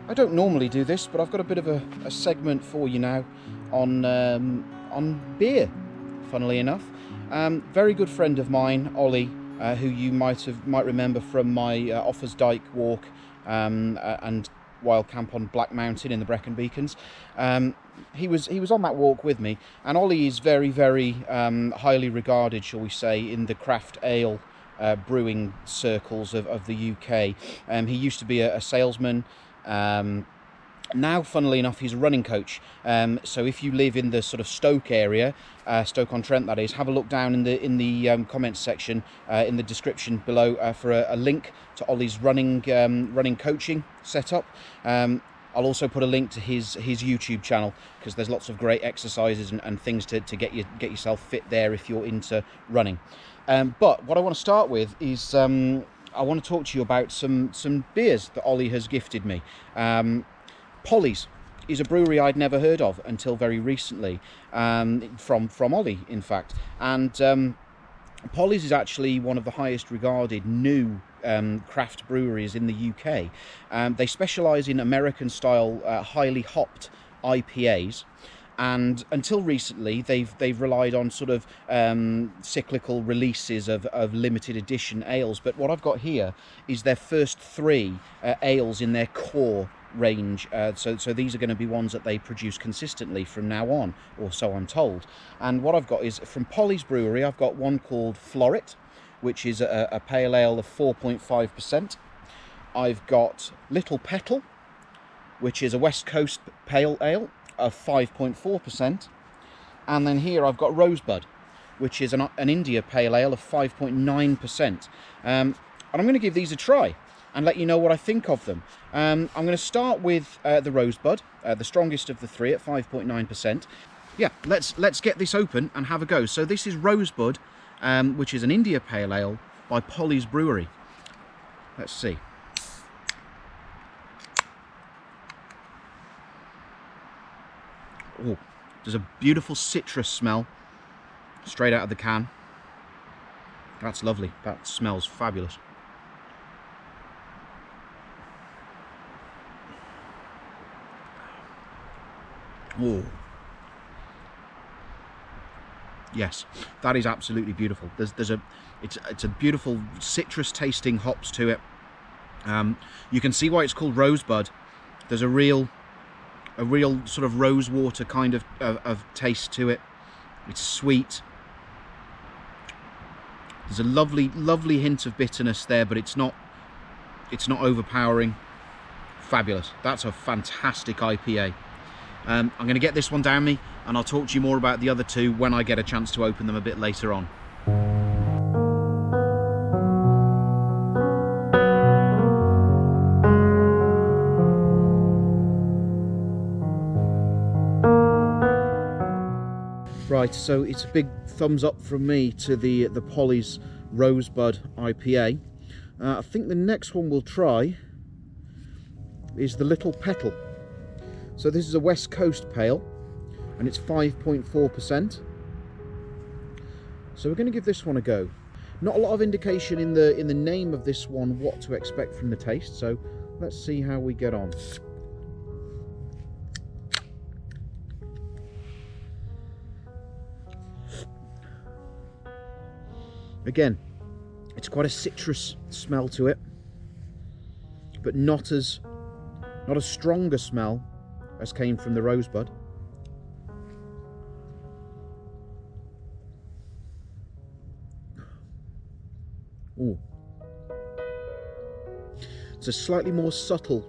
I don't normally do this, but I've got a bit of a segment for you now on beer, funnily enough. Very good friend of mine, Ollie, who you might remember from my Offers Dyke walk and wild camp on Black Mountain in the Brecon Beacons. He was on that walk with me, and Ollie is very, very highly regarded, shall we say, in the craft ale brewing circles of the UK. He used to be a salesman. Now, funnily enough, he's a running coach. So if you live in the sort of Stoke area, Stoke-on-Trent that is, have a look down in the comments section, in the description below, for a link to Ollie's running coaching setup. I'll also put a link to his YouTube channel, because there's lots of great exercises and things to get yourself fit there if you're into running. But what I want to start with is I want to talk to you about some beers that Ollie has gifted me. Polly's is a brewery I'd never heard of until very recently, from Ollie, in fact. And Polly's is actually one of the highest regarded new craft breweries in the UK. They specialise in American-style, highly hopped IPAs. And until recently, they've relied on sort of cyclical releases of limited edition ales. But what I've got here is their first 3 ales in their core range. So these are going to be ones that they produce consistently from now on, or so I'm told. And what I've got is from Polly's Brewery. I've got one called Floret, which is a pale ale of 4.5%. I've got Little Petal, which is a West Coast pale ale of 5.4%, and then here I've got Rosebud, which is an India pale ale of 5.9%. And I'm going to give these a try and let you know what I think of them. I'm going to start with the Rosebud, the strongest of the 3 at 5.9%. Yeah, let's get this open and have a go. So this is Rosebud, which is an India pale ale by Polly's Brewery. Let's see. Oh, there's a beautiful citrus smell straight out of the can. That's lovely. That smells fabulous. Oh, yes, that is absolutely beautiful. It's a beautiful citrus tasting hops to it. You can see why it's called Rosebud. There's a real sort of rosewater kind of taste to it. It's sweet. There's a lovely hint of bitterness there, but it's not overpowering. Fabulous. That's a fantastic IPA. I'm going to get this one down me, and I'll talk to you more about the other two when I get a chance to open them a bit later on. Right, so it's a big thumbs up from me to the Polly's Rosebud IPA. I think the next one we'll try is the Little Petal. So this is a West Coast pale, and it's 5.4%. So we're going to give this one a go. Not a lot of indication in the name of this one what to expect from the taste, so let's see how we get on. Again, it's quite a citrus smell to it, but not as strong a smell as came from the Rosebud. Ooh. It's a slightly more subtle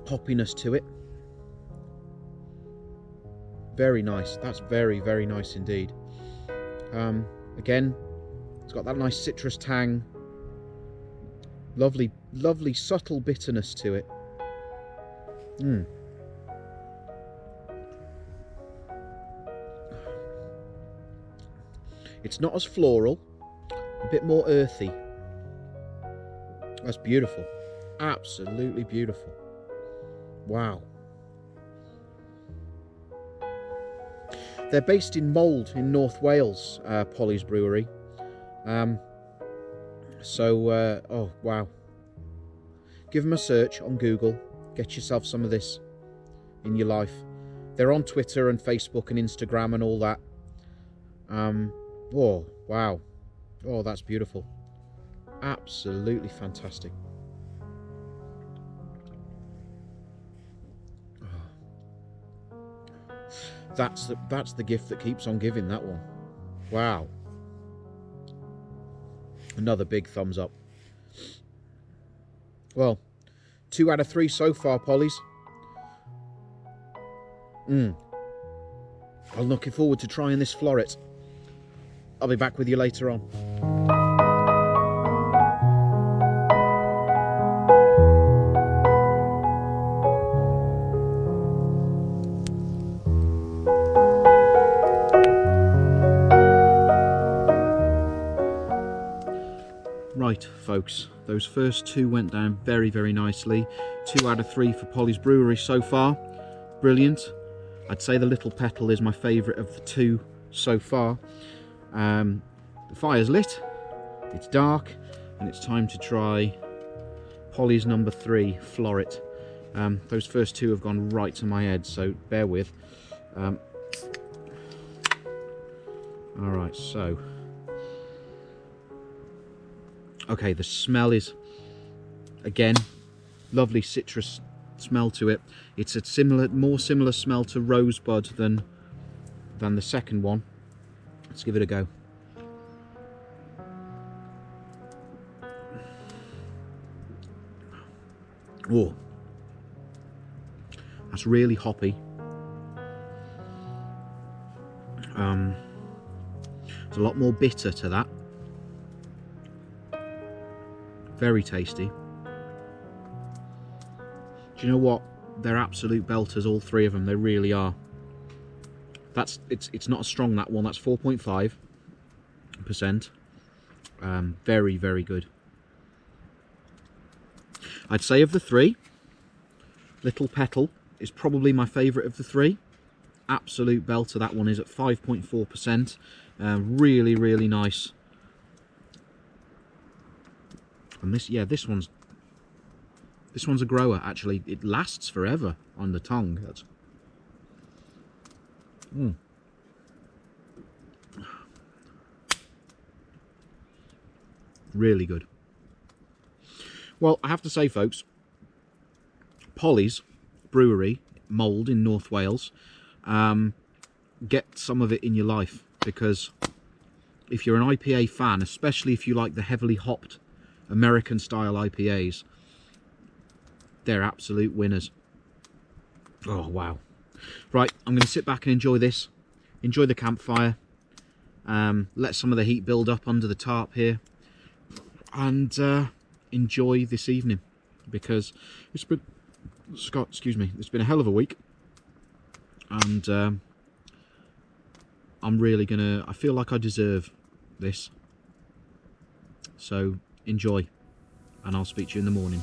hoppiness to it. Very nice. That's very nice indeed. Again, it's got that nice citrus tang. Lovely subtle bitterness to it. It's not as floral, a bit more earthy. That's beautiful. Absolutely beautiful. Wow. They're based in Mold in North Wales, Polly's Brewery. Oh wow. Give them a search on Google. Get yourself some of this in your life. They're on Twitter and Facebook and Instagram and all that. Oh, wow. Oh, that's beautiful. Absolutely fantastic. That's the gift that keeps on giving, that one. Wow. Another big thumbs up. Well, 2 out of 3 so far, Polly's. I'm looking forward to trying this Floret. I'll be back with you later on. Right, folks, those first 2 went down very nicely. 2 out of 3 for Polly's Brewery so far. Brilliant. I'd say the Little Petal is my favourite of the 2 so far. The fire's lit, it's dark, and it's time to try Polly's number 3, Floret. Those first 2 have gone right to my head, so bear with. Alright, so... Okay, the smell is, again, lovely citrus smell to it. It's a more similar smell to Rosebud than the second one. Let's give it a go. Oh, that's really hoppy. There's a lot more bitter to that. Very tasty. Do you know what? They're absolute belters, all 3 of them. They really are. It's not as strong, that one. That's 4.5%. Very good. I'd say of the 3, Little Petal is probably my favourite of the 3. Absolute belter. That one is at 5.4%. Really nice. And this one's a grower. Actually, it lasts forever on the tongue. That's really good. Well, I have to say, folks, Polly's Brewery, Mould in North Wales, get some of it in your life, because if you're an IPA fan, especially if you like the heavily hopped American style IPAs, they're absolute winners. Oh wow. Right, I'm going to sit back and enjoy this, enjoy the campfire, let some of the heat build up under the tarp here, and enjoy this evening, because it's been, Scott, excuse me, it's been a hell of a week, and I'm really gonna, I feel like I deserve this, so enjoy, and I'll speak to you in the morning.